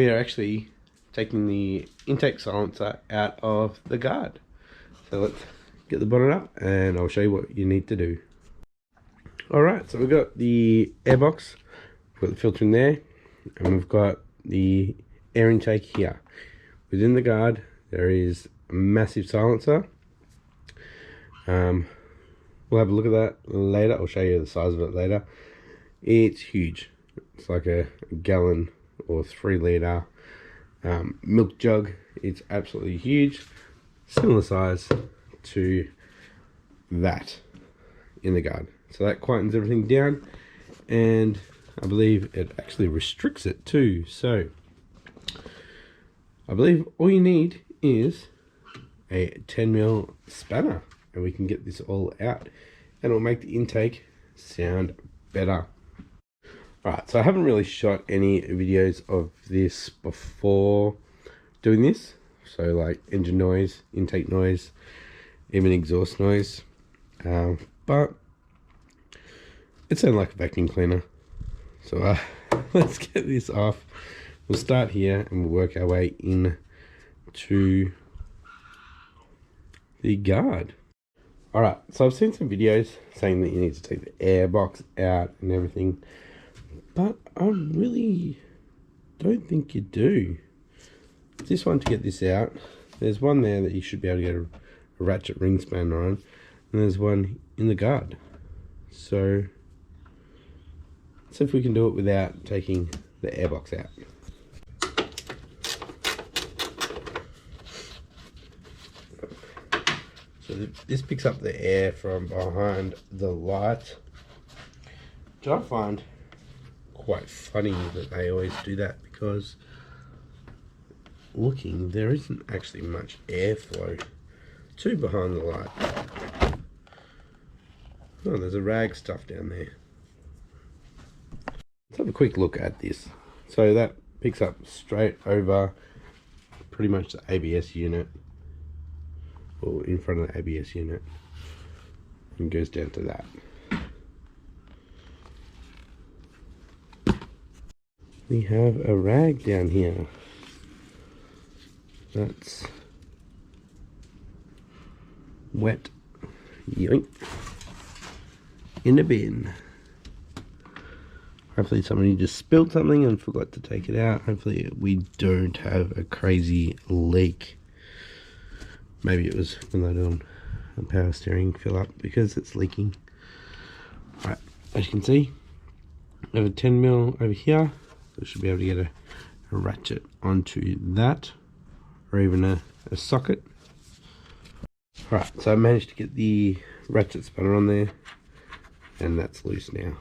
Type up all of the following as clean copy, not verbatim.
We are actually taking the intake silencer out of the guard. So let's get the bonnet up and I'll show you what you need to do. Alright, so we've got the airbox, we've got the filter in there, and we've got the air intake here. Within the guard there is a massive silencer. We'll have a look at that later. I'll show you the size of it later. It's huge. It's like a gallon or 3 litre milk jug. It's absolutely huge. Similar size to that in the guard. So that quietens everything down, and I believe it actually restricts it too. So I believe all you need is a 10mm spanner and we can get this all out, and it'll make the intake sound better. Alright, so I haven't really shot any videos of this before doing this, so like engine noise, intake noise, even exhaust noise, but it sounded like a vacuum cleaner. So let's get this off. We'll start here and we'll work our way in to the guard. Alright, so I've seen some videos saying that you need to take the airbox out and everything, but I really don't think you do. This one, to get this out, there's one there that you should be able to get a ratchet ring spanner on, and there's one in the guard. So let's see if we can do it without taking the airbox out. So this picks up the air from behind the light, which I find quite funny that they always do that, because looking, there isn't actually much airflow to behind the light. Oh, there's a rag stuff down there. Let's have a quick look at this. So that picks up straight over pretty much the ABS unit, or in front of the ABS unit, and goes down to that. We have a rag down here. That's wet. Yoink. In a bin. Hopefully somebody just spilled something and forgot to take it out. Hopefully we don't have a crazy leak. Maybe it was when they're doing a power steering fill up, because it's leaking. Alright, as you can see, I have a 10mm over here. So I should be able to get a ratchet onto that, or even a socket. Alright, so I managed to get the ratchet spanner on there, and that's loose now.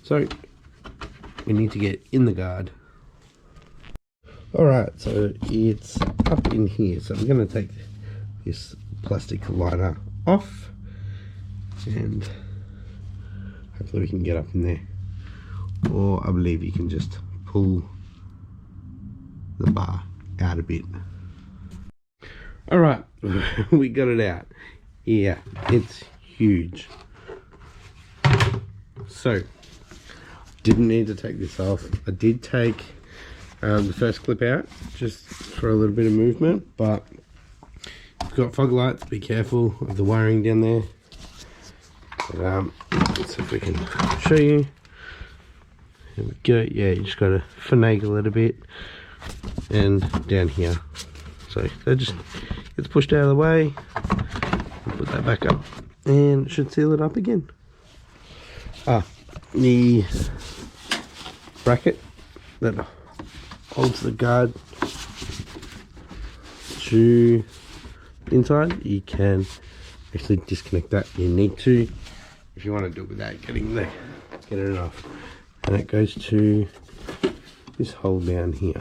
So we need to get in the guard. Alright, so it's up in here. So I'm going to take this plastic liner off, and hopefully we can get up in there. Or I believe you can just pull the bar out a bit. Alright, we got it out. Yeah, it's huge. So, didn't need to take this off. I did take the first clip out just for a little bit of movement, but if you've got fog lights, be careful of the wiring down there. But, let's see if we can show you. There we go. Yeah, you just got to finagle it a bit, and down here. So that just gets pushed out of the way. Put that back up, and it should seal it up again. The bracket that holds the guard to inside, you can actually disconnect that. You need to, if you want to do it without getting it off. And it goes to this hole down here.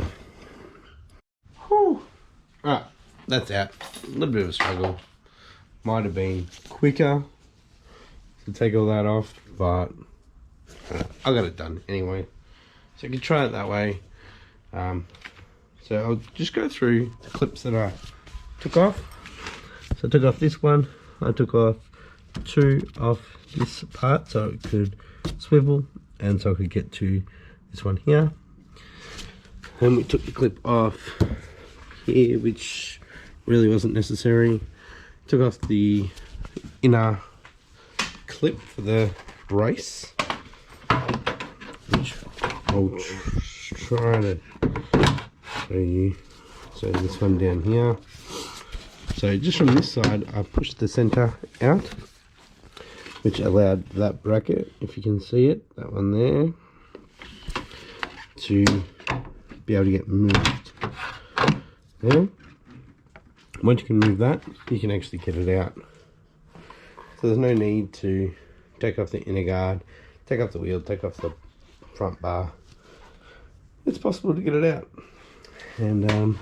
Whew. Alright, that's out. A little bit of a struggle. Might have been quicker to take all that off, but I got it done anyway. So you can try it that way. So I'll just go through the clips that I took off. So I took off this one. I took off 2 off this part so it could swivel, and so I could get to this one here. And we took the clip off here, which really wasn't necessary. Took off the inner clip for the brace, which I'll try to show you. So this one down here. So just from this side, I pushed the center out, which allowed that bracket, if you can see it, that one there, to be able to get moved. There. Once you can move that, you can actually get it out. So there's no need to take off the inner guard, take off the wheel, take off the front bar. It's possible to get it out. And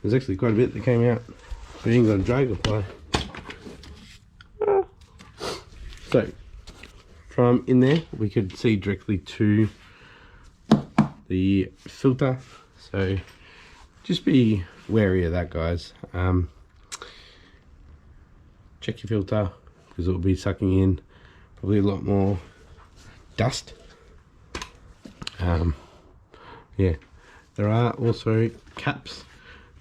there's actually quite a bit that came out. We ain't got a dragonfly. So from in there, we could see directly to the filter. So just be wary of that, guys. Check your filter, because it will be sucking in probably a lot more dust. Yeah, there are also caps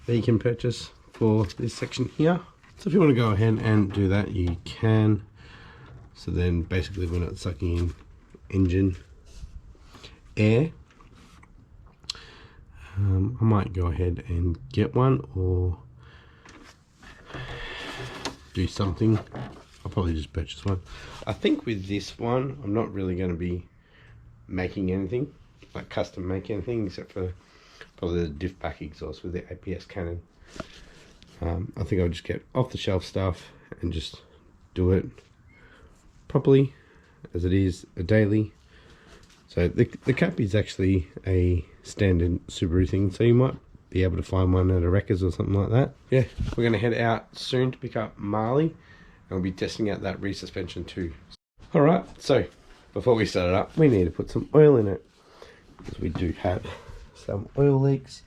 that you can purchase for this section here. So if you want to go ahead and do that, you can. So then basically we're not sucking in engine air. I might go ahead and get one or do something. I'll probably just purchase one. I think with this one, I'm not really going to be making anything, like custom make anything, except for probably the diff back exhaust with the APS cannon. I think I'll just get off the shelf stuff and just do it properly as it is a daily. So the cap is actually a standard Subaru thing, so you might be able to find one at a Wreckers or something like that. Yeah, we're going to head out soon to pick up Marley, and we'll be testing out that rear suspension too. Alright, so before we start it up, we need to put some oil in it, because we do have some oil leaks.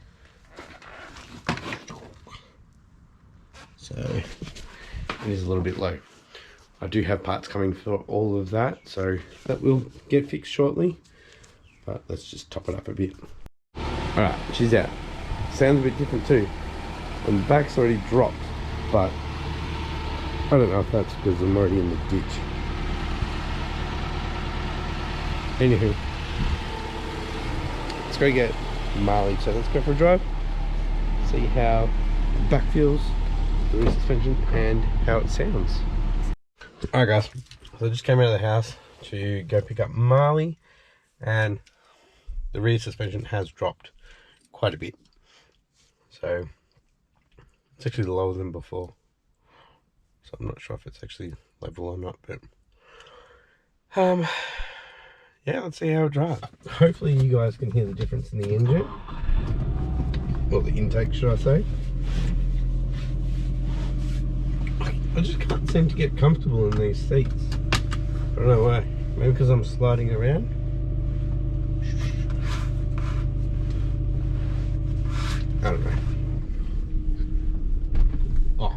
So it is a little bit low. I do have parts coming for all of that, so that will get fixed shortly. But let's just top it up a bit. Alright, she's out. Sounds a bit different too. And the back's already dropped, but I don't know if that's because I'm already in the ditch. Anywho, let's go get Marley. So let's go for a drive, see how the back feels, the rear suspension, and how it sounds. Alright guys, so I just came out of the house to go pick up Marley, and the rear suspension has dropped quite a bit. So it's actually lower than before. So I'm not sure if it's actually level or not, but yeah, let's see how it drives. Hopefully you guys can hear the difference in the engine. Or the intake, should I say. I just can't seem to get comfortable in these seats. I don't know why. Maybe because I'm sliding around. I don't know. Oh. I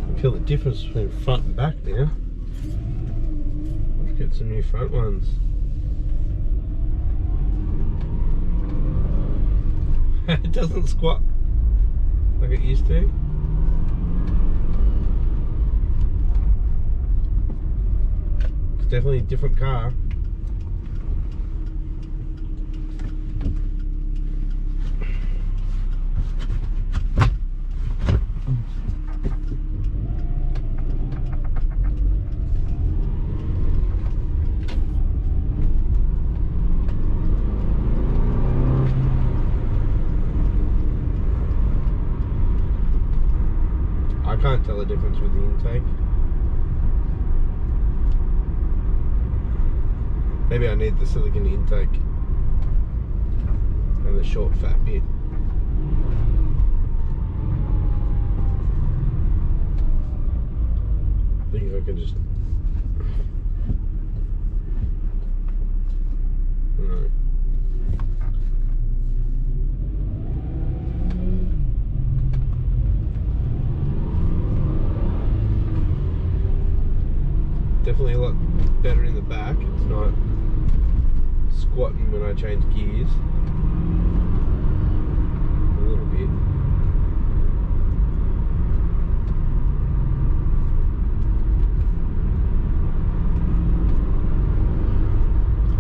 can feel the difference between front and back now. Let's get some new front ones. It doesn't squat like it used to. It's definitely a different car. I can't tell the difference with the intake. Maybe I need the silicone intake and the short fat bit. I think I can just... No. Definitely a lot better in the back. It's not squatting when I change gears. A little bit.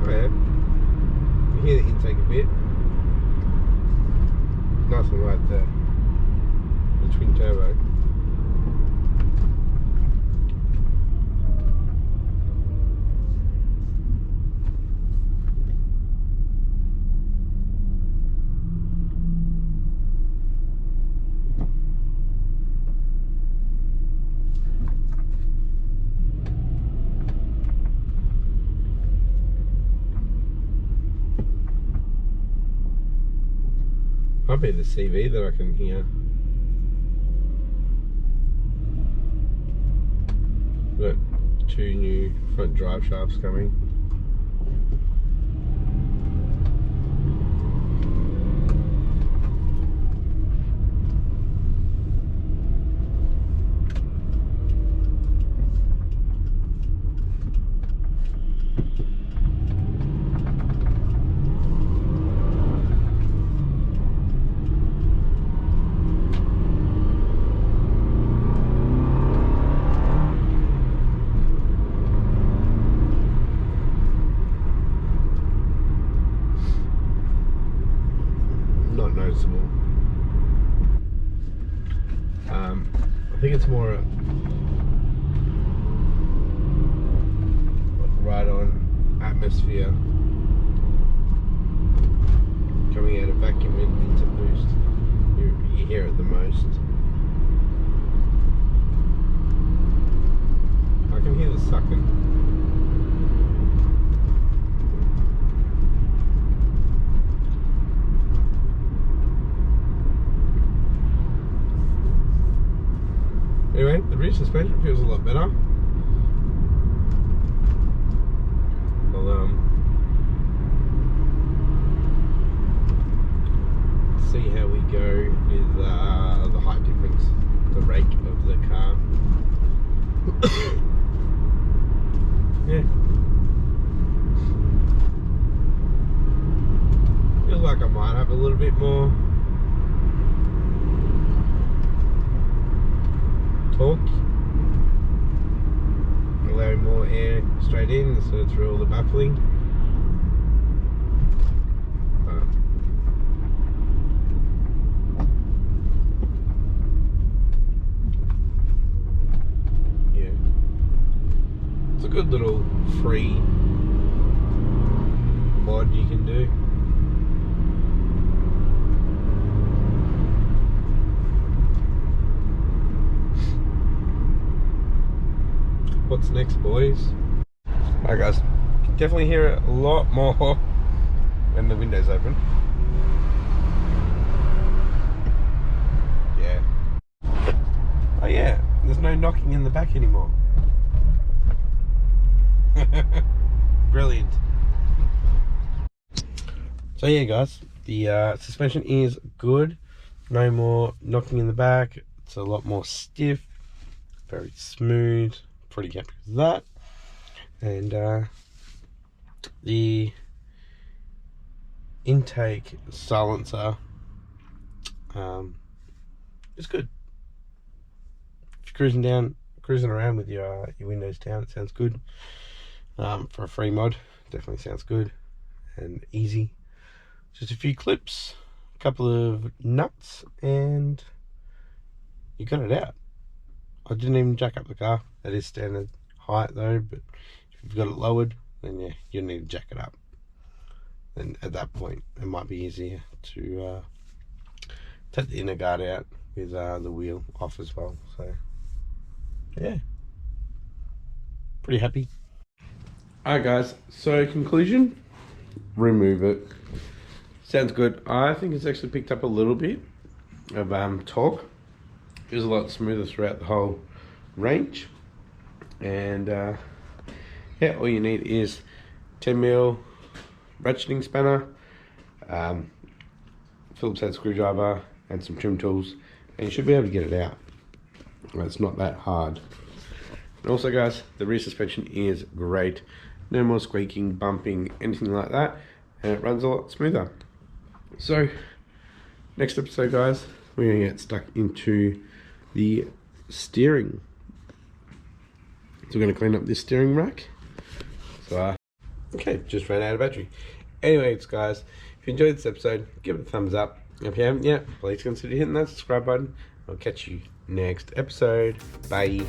Oh yeah. You hear the intake a bit. Nice and right there. The twin turbo. Might be the CV that I can hear. Got 2 new front drive shafts coming. Not noticeable. I think it's more right on atmosphere coming out of vacuum into boost. You hear it the most. I can hear the sucking. Anyway, the rear suspension feels a lot better. I'll see how we go with the height difference, the rake of the car. Yeah. Feels like I might have a little bit more torque, allowing more air straight in instead of through all the baffling. Yeah, it's a good little free mod you can do. What's next, boys? Alright guys, you can definitely hear it a lot more when the window's open. Yeah. Oh yeah, there's no knocking in the back anymore. Brilliant. So yeah guys, the suspension is good. No more knocking in the back. It's a lot more stiff, very smooth. Pretty happy with that. And the intake silencer is good. If you're cruising around with your windows down, it sounds good. For a free mod, definitely sounds good and easy. Just a few clips, a couple of nuts, and you got it out. I didn't even jack up the car. That is standard height though, but if you've got it lowered, then yeah, you need to jack it up. And at that point, it might be easier to take the inner guard out with the wheel off as well. So yeah, pretty happy. Alright guys, so conclusion, remove it. Sounds good. I think it's actually picked up a little bit of torque. Feels a lot smoother throughout the whole range. And yeah, all you need is 10mm ratcheting spanner, Phillips head screwdriver, and some trim tools, and you should be able to get it out. It's not that hard. And also guys, the rear suspension is great. No more squeaking, bumping, anything like that. and it runs a lot smoother. So next episode, guys, we're going to get stuck into the steering. So we're going to clean up this steering rack. So okay, just ran out of battery. Anyways, guys, if you enjoyed this episode, give it a thumbs up. If you haven't yet, please consider hitting that subscribe button. I'll catch you next episode. Bye.